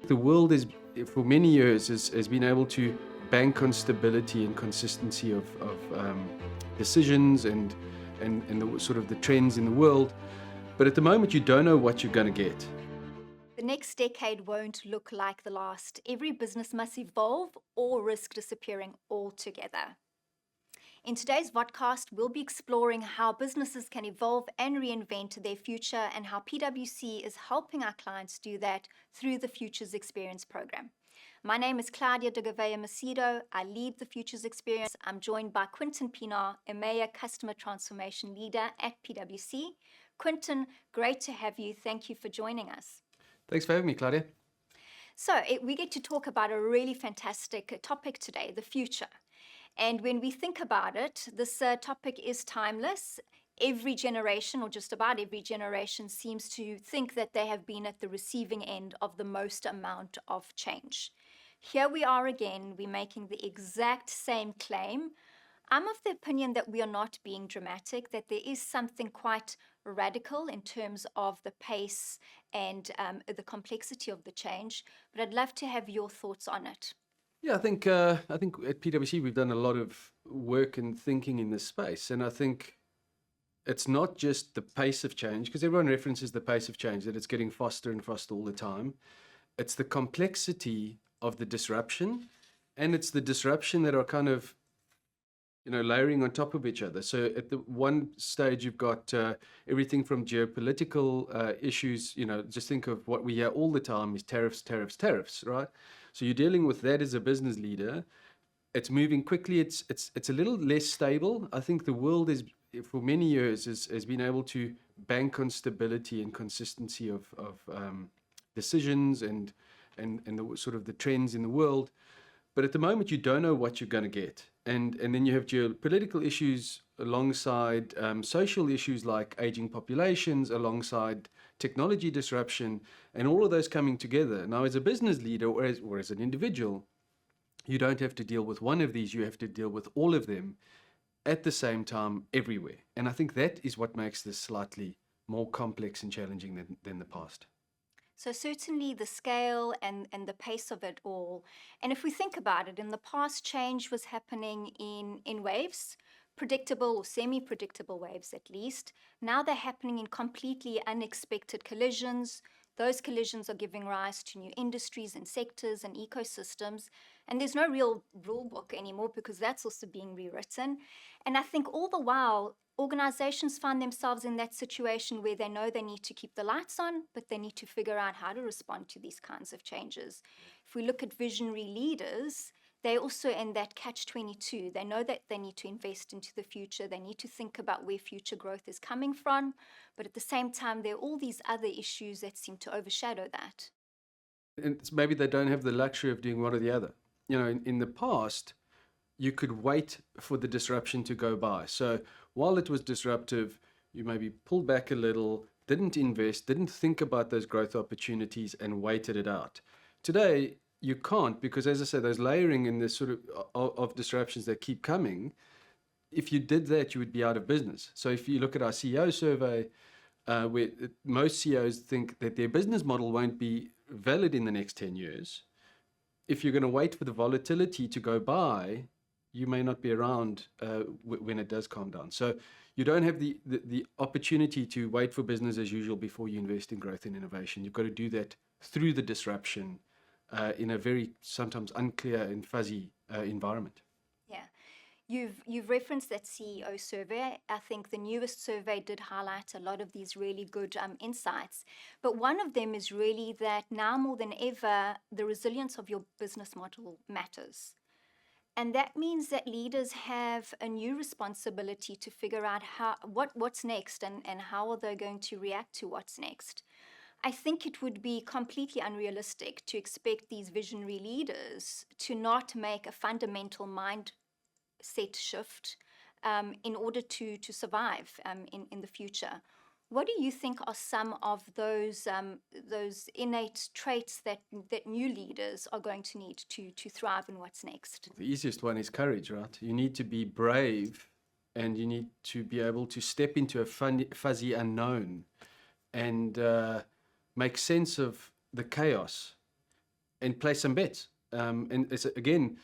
The world is, for many years, has been able to bank on stability and consistency of decisions and the sort of the trends in the world. But at the moment, you don't know what you're going to get. The next decade won't look like the last. Every business must evolve or risk disappearing altogether. In today's podcast, we'll be exploring how businesses can evolve and reinvent their future and how PwC is helping our clients do that through the Futures Experience program. My name is Claudia de Gouveia Macedo. I lead the Futures Experience. I'm joined by Quinton Pienaar, EMEA Customer Transformation Leader at PwC. Quinton, great to have you. Thank you for joining us. Thanks for having me, Claudia. So we get to talk about a really fantastic topic today, the future. And when we think about it, this topic is timeless. Every generation, or just about every generation, seems to think that they have been at the receiving end of the most amount of change. Here we are again, we're making the exact same claim. I'm of the opinion that we are not being dramatic, that there is something quite radical in terms of the pace and the complexity of the change, but I'd love to have your thoughts on it. Yeah, I think at PwC we've done a lot of work and thinking in this space, and I think it's not just the pace of change, because everyone references the pace of change, that it's getting faster and faster all the time. It's the complexity of the disruption, and it's the disruption that are kind of, layering on top of each other. So at the one stage, you've got everything from geopolitical issues. Just think of what we hear all the time is tariffs, tariffs, tariffs, right? So you're dealing with that as a business leader. It's moving quickly. It's a little less stable. I think the world is, for many years, has been able to bank on stability and consistency of decisions and the sort of the trends in the world. But at the moment, you don't know what you're going to get. And then you have geopolitical issues alongside social issues like aging populations, alongside technology disruption, and all of those coming together. Now, as a business leader or as an individual, you don't have to deal with one of these. You have to deal with all of them at the same time everywhere. And I think that is what makes this slightly more complex and challenging than the past. So certainly the scale and the pace of it all. And if we think about it, in the past, change was happening in waves, predictable or semi-predictable waves at least. Now they're happening in completely unexpected collisions. Those collisions are giving rise to new industries and sectors and ecosystems. And there's no real rule book anymore because that's also being rewritten. And I think all the while, organizations find themselves in that situation where they know they need to keep the lights on, but they need to figure out how to respond to these kinds of changes. If we look at visionary leaders, they're also in that catch-22. They know that they need to invest into the future. They need to think about where future growth is coming from. But at the same time, there are all these other issues that seem to overshadow that. And maybe they don't have the luxury of doing one or the other. In the past, you could wait for the disruption to go by. So while it was disruptive, you maybe pulled back a little, didn't invest, didn't think about those growth opportunities and waited it out. Today, you can't, because as I said, those layering and this sort of disruptions that keep coming, if you did that, you would be out of business. So if you look at our CEO survey, where most CEOs think that their business model won't be valid in the next 10 years, if you're going to wait for the volatility to go by, you may not be around when it does calm down. So you don't have the opportunity to wait for business as usual before you invest in growth and innovation. You've got to do that through the disruption in a very sometimes unclear and fuzzy environment. Yeah. You've referenced that CEO survey. I think the newest survey did highlight a lot of these really good insights. But one of them is really that now more than ever, the resilience of your business model matters. And that means that leaders have a new responsibility to figure out what's next and how are they going to react to what's next. I think it would be completely unrealistic to expect these visionary leaders to not make a fundamental mindset shift in order to survive in the future. What do you think are some of those innate traits that new leaders are going to need to thrive in what's next? The easiest one is courage, right? You need to be brave and you need to be able to step into a fuzzy unknown and make sense of the chaos and place some bets. And it's, again,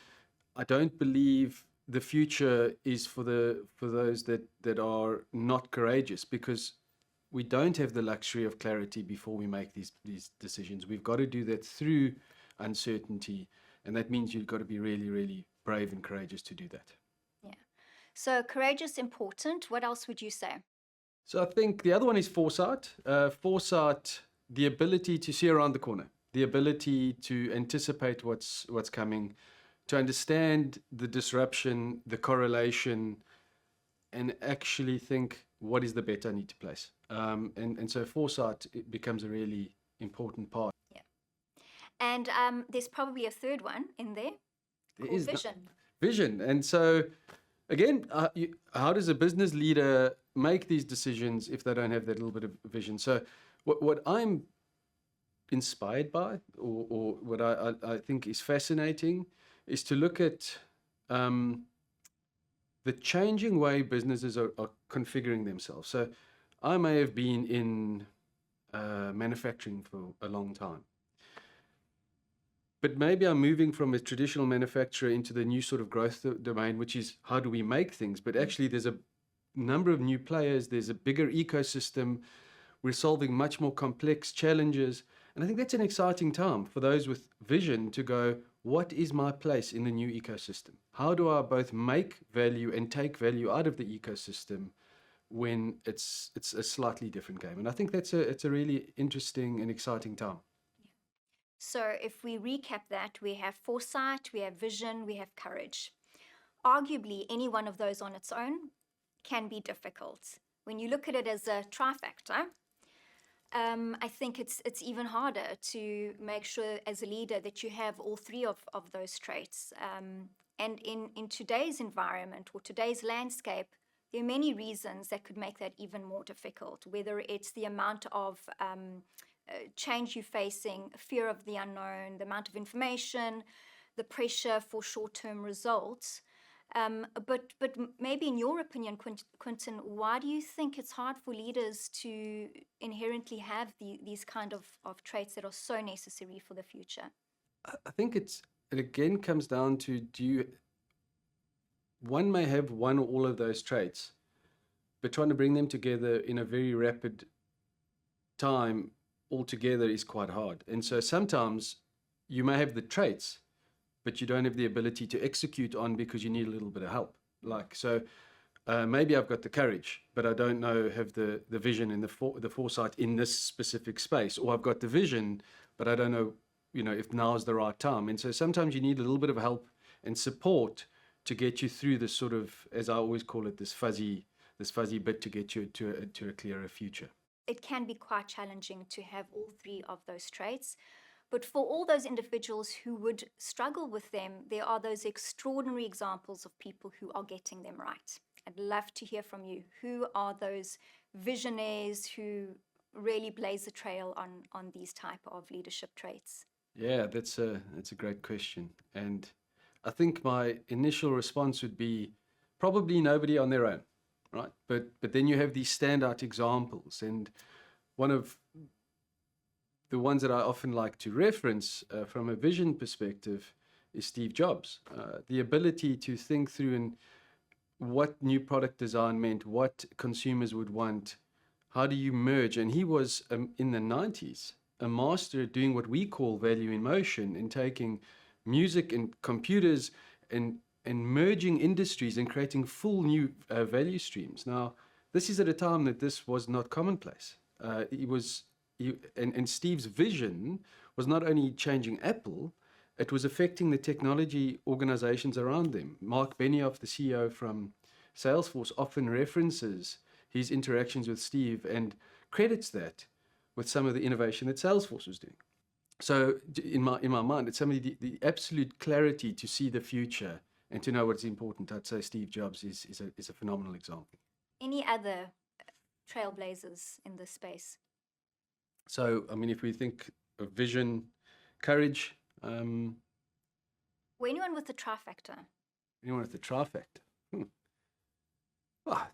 I don't believe the future is for those that are not courageous, because we don't have the luxury of clarity before we make these decisions. We've got to do that through uncertainty, and that means you've got to be really, really brave and courageous to do that. Yeah. So courageous, important. What else would you say? So I think the other one is foresight. Foresight, the ability to see around the corner, the ability to anticipate what's coming, to understand the disruption, the correlation, and actually think, what is the bet I need to place? And so foresight, it becomes a really important part. Yeah. And there's probably a third one in there There called is vision. Vision. And so, again, how does a business leader make these decisions if they don't have that little bit of vision? So what I'm inspired by, or what I think is fascinating, is to look at the changing way businesses are configuring themselves. So I may have been in manufacturing for a long time, but maybe I'm moving from a traditional manufacturer into the new sort of growth domain, which is how do we make things? But actually, there's a number of new players. There's a bigger ecosystem. We're solving much more complex challenges. And I think that's an exciting time for those with vision to go, what is my place in the new ecosystem? How do I both make value and take value out of the ecosystem when it's a slightly different game? And I think it's a really interesting and exciting time. So if we recap that, we have foresight, we have vision, we have courage. Arguably, any one of those on its own can be difficult. When you look at it as a trifecta, I think it's even harder to make sure as a leader that you have all three of those traits. And in today's environment or today's landscape, there are many reasons that could make that even more difficult, whether it's the amount of change you're facing, fear of the unknown, the amount of information, the pressure for short-term results. But maybe in your opinion, Quinton, why do you think it's hard for leaders to inherently have these kind of traits that are so necessary for the future? I think it again comes down to, one may have one or all of those traits, but trying to bring them together in a very rapid time altogether is quite hard. And so sometimes you may have the traits, but you don't have the ability to execute on because you need a little bit of help. Maybe I've got the courage, but I don't have the vision and the foresight in this specific space, or I've got the vision, but I don't know, if now is the right time. And so sometimes you need a little bit of help and support to get you through this sort of, as I always call it, this fuzzy bit to get you to a clearer future. It can be quite challenging to have all three of those traits. But for all those individuals who would struggle with them, there are those extraordinary examples of people who are getting them right. I'd love to hear from you. Who are those visionaries who really blaze the trail on these type of leadership traits? Yeah, that's a great question. And I think my initial response would be probably nobody on their own, right? But then you have these standout examples, and one of the ones that I often like to reference from a vision perspective is Steve Jobs. The ability to think through and what new product design meant, what consumers would want, how do you merge? And he was, in the 90s, a master at doing what we call value in motion, in taking music and computers and merging industries and creating full new value streams. Now, this is at a time that this was not commonplace. And Steve's vision was not only changing Apple, it was affecting the technology organizations around them. Mark Benioff, the CEO from Salesforce, often references his interactions with Steve and credits that with some of the innovation that Salesforce was doing. So in my mind, it's somebody the absolute clarity to see the future and to know what's important. I'd say Steve Jobs is a phenomenal example. Any other trailblazers in this space? So, I mean, if we think of vision, courage. Or anyone with the trifecta? Anyone with the trifecta?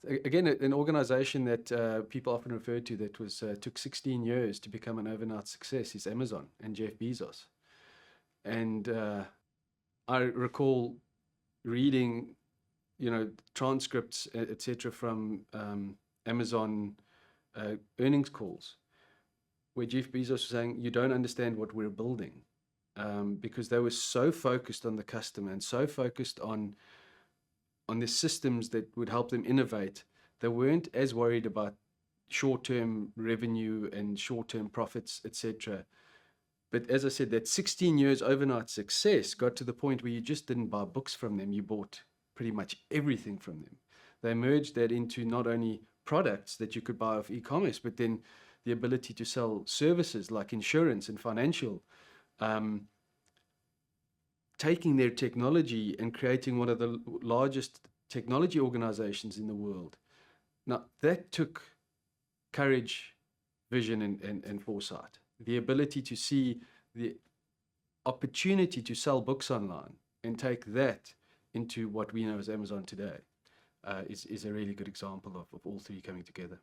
Again, an organization that people often refer to that took 16 years to become an overnight success is Amazon and Jeff Bezos. And I recall reading, transcripts, etc., from Amazon earnings calls, where Jeff Bezos was saying, "You don't understand what we're building," because they were so focused on the customer and so focused on the systems that would help them innovate. They weren't as worried about short-term revenue and short-term profits, etc. But as I said, that 16 years overnight success got to the point where you just didn't buy books from them, you bought pretty much everything from them. They merged that into not only products that you could buy off e-commerce, but then the ability to sell services like insurance and financial, taking their technology and creating one of the largest technology organizations in the world. Now, that took courage, vision, and foresight. The ability to see the opportunity to sell books online and take that into what we know as Amazon today is a really good example of all three coming together.